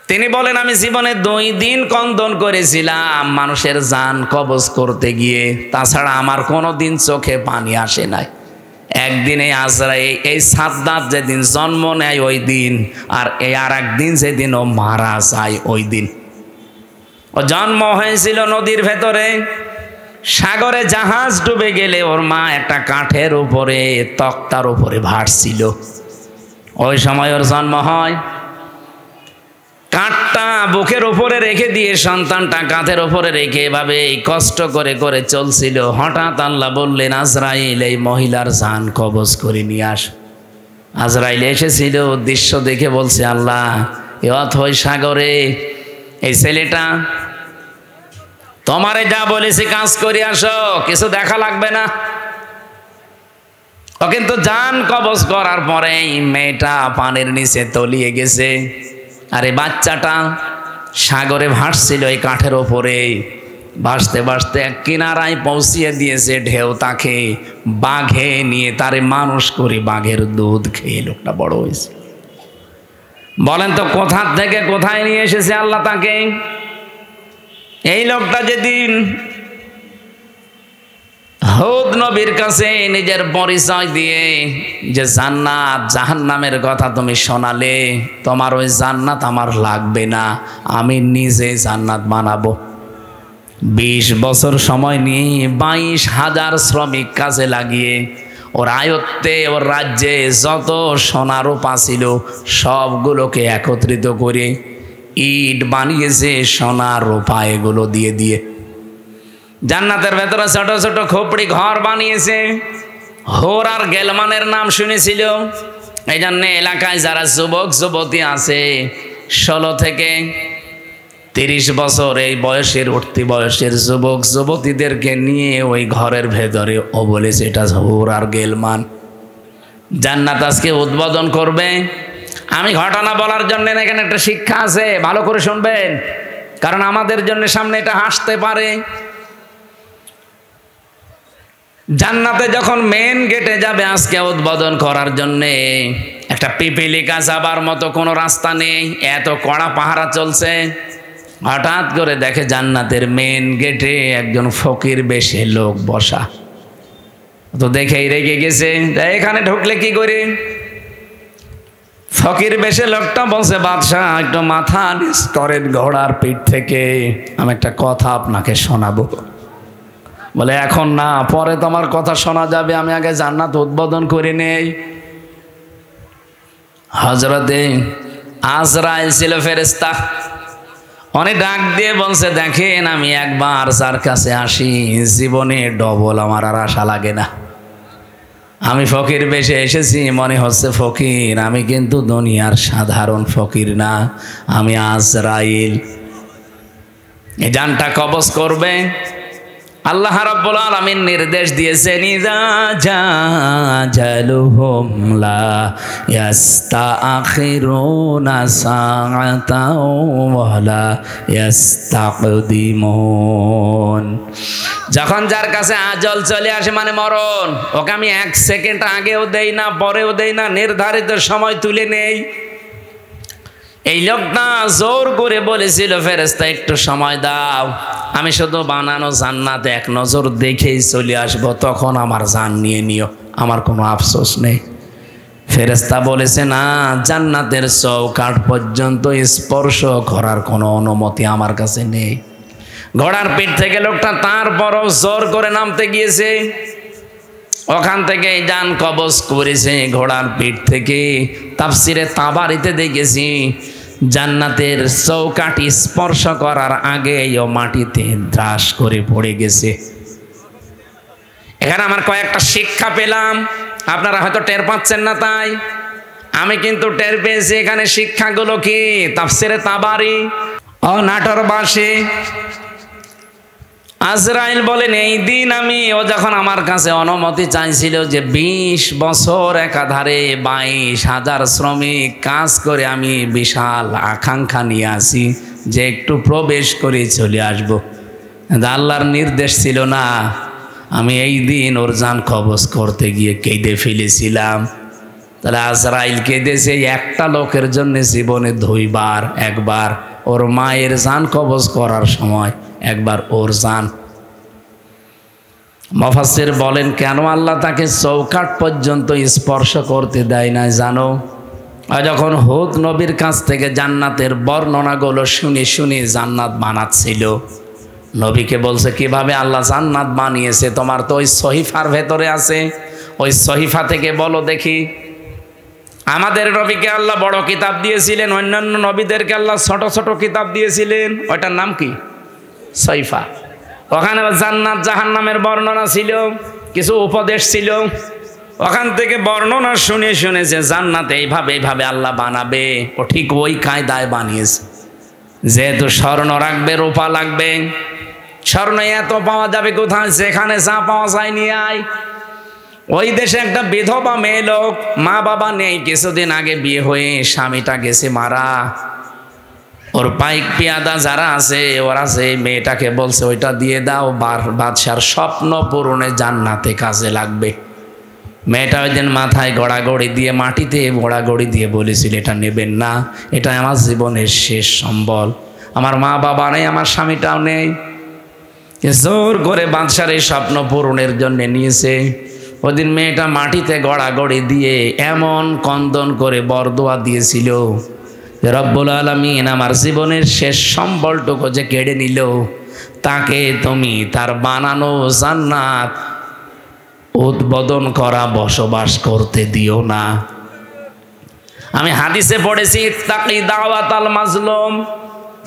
তিনি বলেন, আমি জীবনে 2 দিন কন্দন করেছিলাম মানুষের জান কবজ করতে গিয়ে, তাছাড়া আমার কোনো দিন চোখে পানি আসে নাই। একদিন এই আজরাইল, এই সাদ্দাত যেদিন জন্ম নেয় ওই দিন, আর এই আর একদিন যেদিন ও মারা যায় ওই দিন। ও জন্ম হয়েছিল নদীর ভেতরে, সাগরে জাহাজ ডুবে গেলে ওর মা একটা কাঠের উপরে, তক্তার উপরে ভাসছিল। ওই সময় ওর জন্ম হয়। কাঠটা বুকের উপরে রেখে দিয়ে সন্তানটা কাঁধের উপরে রেখে এভাবে কষ্ট করে করে চলছিল। হঠাৎ আল্লাহ বললেন, আজরাইল এই মহিলার জান কবজ করে নিয়ে আস। আজরাইল এসেছিল, দৃশ্য দেখে বলছে, আল্লাহ এ অথই সাগরে এই ছেলেটা তোমারে যা বলেছি কাজ করে আসো, কিছু দেখা লাগবে না। ও কিন্তু জান কবজ করার পরে মেয়েটা পানির নিচে তলিয়ে গেছে, আরে বাচ্চাটা সাগরে ভাসছিল এই কাঠের ওপরে। ভাসতে ভাসতে এক কিনারায় পৌঁছিয়ে দিয়েছে ঢেউ তাকে, বাঘে নিয়ে তারে মানুষ করে বাঘের দুধ খেয়ে লোকটা বড় হয়েছে। বলেন তো কোথা থেকে কোথায় নিয়ে এসেছে আল্লাহ তাকে? এই লোকটা যেদিন হুদ নবীর কাছে নিজের পরিচয় দিয়ে যে জান্নাত জাহান্নামের কথা তুমি শোনালে, তোমার ওই জান্নাত আমার লাগবে না, আমি নিজে জান্নাত বানাবো। 20 বছর সময় নিয়ে 22,000 শ্রমিক কাজে লাগিয়ে ওর আয়ত্তে, ওর রাজ্যে যত সোনা রূপা ছিল সবগুলোকে একত্রিত করে ইট বানিয়েছে সোনা রূপা এগুলো দিয়ে দিয়ে। জান্নাতের ভেতরে ছোট ছোট খোপড়ি ঘর বানিয়েছে। হোর আর গেলমানের নাম শুনেছিল, এই জন্য এলাকায় যারা যুবক যুবতী আছে 16 থেকে 30 বছর এই বয়সের উঠতি বয়সের যুবক যুবতীদেরকে নিয়ে ওই ঘরের ভেতরে ও বলেছে এটা হোর আর গেলমান। জান্নাত আজকে উদ্বোধন করবে। আমি ঘটনা বলার জন্য এখানে একটা শিক্ষা আছে, ভালো করে শুনবেন, কারণ আমাদের জন্য সামনে এটা হাসতে পারে। জান্নাতে যখন মেন গেটে যাবে আজকে উদ্বোধন করার জন্যে, একটা পিপিলিকা যাবার মতো কোনো রাস্তা নেই, এত কড়া পাহারা চলছে। হঠাৎ করে দেখে জান্নাতের মেন গেটে একজন ফকির বেশে লোক বসা। তো দেখেই রেগে গেছে, এখানে ঢুকলে কি করে? ফকির বেশে লোকটা বলছে, বাদশাহ একটু মাথা নিচ করেন ঘোড়ার পিঠ থেকে, আমি একটা কথা আপনাকে শোনাবো। বলে এখন না, পরে তোমার কথা শোনা যাবে, আমি আগে জান্নাত উদ্বোধন করে নেই। হযরতে আজরাইল ছিল ফেরেশতা, অনেক ডাক দিয়ে বলছে, দেখেন আমি একবার যার কাছে আসি জীবনে ডবল আমার আর আশা লাগে না। আমি ফকির বেশে এসেছি, মনে হচ্ছে ফকির, আমি কিন্তু দুনিয়ার সাধারণ ফকির না, আমি আজরাইল। এই জানটা কবজ করবে। আল্লাহ রাব্বুল আলামিন নির্দেশ দিয়েছেন, ইযা জাজালুহুম লা ইস্তাখিরুনা সাআতাও ওয়া লা ইস্তাকদিমুন। যখন যার কাছে আজল চলে আসে মানে মরণ, ওকে আমি 1 সেকেন্ড আগেও দেই না পরেও দেই না, নির্ধারিত সময় তুলে নেই। এই লোকটা জোর করে বলেছিল, ফেরেশতা একটু সময় দাও, আমি শুধু বানানো জান্নাত এক নজর দেখেই চলে আসবো, তখন আমার জান নিয়ে নিও, আমার কোনো আফসোস নেই। ফেরেশতা বলেছে, না, জান্নাতের চৌকাঠ পর্যন্ত স্পর্শ করার কোনো অনুমতি আমার কাছে নেই। ঘোড়ার পিঠ থেকে লোকটা তারপরও জোর করে নামতে গিয়েছে, ওখান থেকে জান কবজ করেছে ঘোড়ার পিঠ থেকে। তাফসিরে তাবারিতে দেখেছি জান্নাতের চৌকাঠি স্পর্শ করার আগে ও মাটিতে দ্রাস করে পড়ে গেছে। এখানে আমার কয়েকটা শিক্ষা পেলাম, আপনারা হয়তো টের পাচ্ছেন না, তাই আমি কিন্তু টের পেয়েছি। এখানে শিক্ষাগুলো কি? তাফসিরে তাবারি ও নাটোরবাসী আজরাইল বলেন, এই দিন ও যখন আমার কাছে অনুমতি চাইছিল যে 20 বছর একাধারে 22,000 শ্রমিক কাজ করে, আমি বিশাল আকাঙ্ক্ষা নিয়ে আসি যে একটু প্রবেশ করে চলে আসব, আল্লাহর নির্দেশ ছিল না। আমি এই দিন ওর জান কবজ করতে গিয়ে কেঁদে ফেলেছিলাম। তাহলে আজরাইল কেঁদেছে একটা লোকের জন্য জীবনে 2 বার, একবার ওর মায়ের জান কবজ করার সময়, একবার ওর জান। মুফাসসির বলেন কেন আল্লাহ তাকে চৌকাঠ পর্যন্ত স্পর্শ করতে দেয় না জানো? যখন হুদ নবীর কাছ থেকে জান্নাতের বর্ণনাগুলো শুনে শুনে জান্নাত বানাচ্ছিল, নবীকে বলছে কিভাবে আল্লাহ জান্নাত বানিয়েছে, তোমার তো ওই সহিফার ভেতরে আছে, ওই সহিফা থেকে বলো দেখি। আমাদের নবীকে আল্লাহ বড় কিতাব দিয়েছিলেন, অন্যান্য নবীদেরকে আল্লাহ ছোট ছোট কিতাব দিয়েছিলেন, ওইটার নাম কি? সহিফা। ওখানে জান্নাত জাহান্নামের বর্ণনা ছিল, কিছু উপদেশ ছিল। ওখান থেকে বর্ণনা শুনে শুনে যে জান্নাত এইভাবে এইভাবে আল্লাহ বানাবে, ও ঠিক ওই কায়দায় বানিয়েছে। যেহেতু স্বর্ণ রাখবে, রূপা লাগবে, স্বর্ণ এত পাওয়া যাবে কোথায়? যেখানে যা পাওয়া যায় নিয়ে আয়। ওই দেশে একটা বিধবা মেয়ে লোক, মা বাবা নেই, কিছুদিন আগে বিয়ে হয়ে স্বামীটা গেছে মারা। ওর পাইক পিয়াদা যারা আছে ওরা সেই মেয়েটাকে বলছে ওইটা দিয়ে দাও, বাদশার স্বপ্ন পূরণে জান্নাতে কাজে লাগবে। মেয়েটা ওই দিন মাথায় গড়াগড়ি দিয়ে, মাটিতে গড়াগড়ি দিয়ে বলেছিল এটা নেবেন না, এটা আমার জীবনের শেষ সম্বল, আমার মা বাবা নেই, আমার স্বামীটাও নেই। জোর করে বাদশার এই স্বপ্ন পূরণের জন্য নিয়েছে। ওদিন মেয়েটা মাটিতে গড়াগড়ি দিয়ে এমন কন্দন করে বরদোয়া দিয়েছিল, রব্বুল আলামিন আমার জীবনের শেষ সম্বলটুকু যে কেড়ে নিল, তাকে তুমি তার বানানো জান্নাত উদ্বোধন করা বসবাস করতে দিও না। আমি হাদিসে পড়েছি ইত্তাকি দাওয়াতাল মাজলুম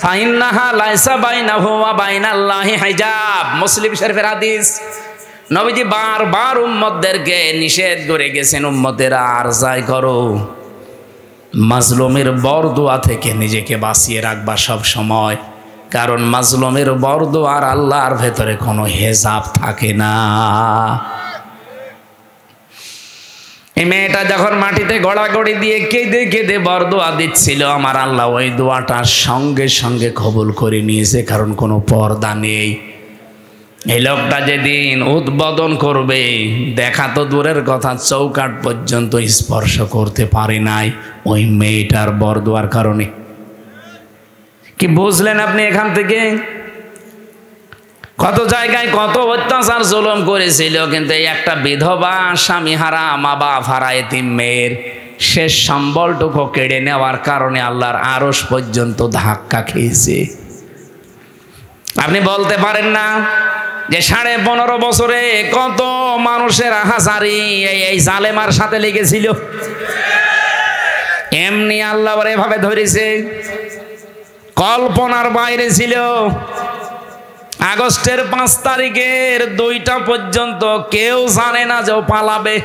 ফাইন্নাহা লাইসা বাইনাহু ওয়া বাইনাল্লাহি হিজাব, মুসলিম শরীফের হাদিস। নবীজি বারবার উম্মতদেরকে নিষেধ করে গেছেন, উম্মতেরা আর যাই করো, মাজলুমের বরদোয়া থেকে নিজেকে বাঁচিয়ে রাখবা সব সময়, কারণ মাজলুমের বরদোয়ার আল্লাহর ভেতরে কোনো হেজাব থাকে না। এই মেয়েটা যখন মাটিতে গড়াগড়ি দিয়ে কেঁদে কেঁদে বরদোয়া দিচ্ছিল, আমার আল্লাহ ওই দোয়াটা সঙ্গে সঙ্গে কবুল করে নিয়েছে, কারণ কোনো পর্দা নেই। এই লোকটা যেদিন উদ্বোধন করবে, দেখা তো দূরের কথা, চৌকাঠ পর্যন্ত স্পর্শ করতে পারে নাই ওই মেয়েটার বরদোয়ার কারণে। কি বুঝলেন আপনি এখান থেকে? কত জায়গায় কত অত্যাচার জুলুম করেছিল, কিন্তু এই একটা বিধবা স্বামী হারা, মা বাপ হারা এতিম মেয়ের শেষ সম্বলটুকু কেড়ে নেওয়ার কারণে আল্লাহর আরশ পর্যন্ত ধাক্কা খেয়েছে। আপনি বলতে পারেন না যে 15.5 বছরে কত মানুষের আহাজারি এই জালেমার সাথে লেগেছিল, এমনি আল্লাহ এভাবে ধরেছে, কল্পনার বাইরে ছিল। আগস্টের 5 তারিখের 2টা পর্যন্ত কেউ জানে না যে ও পালাবে।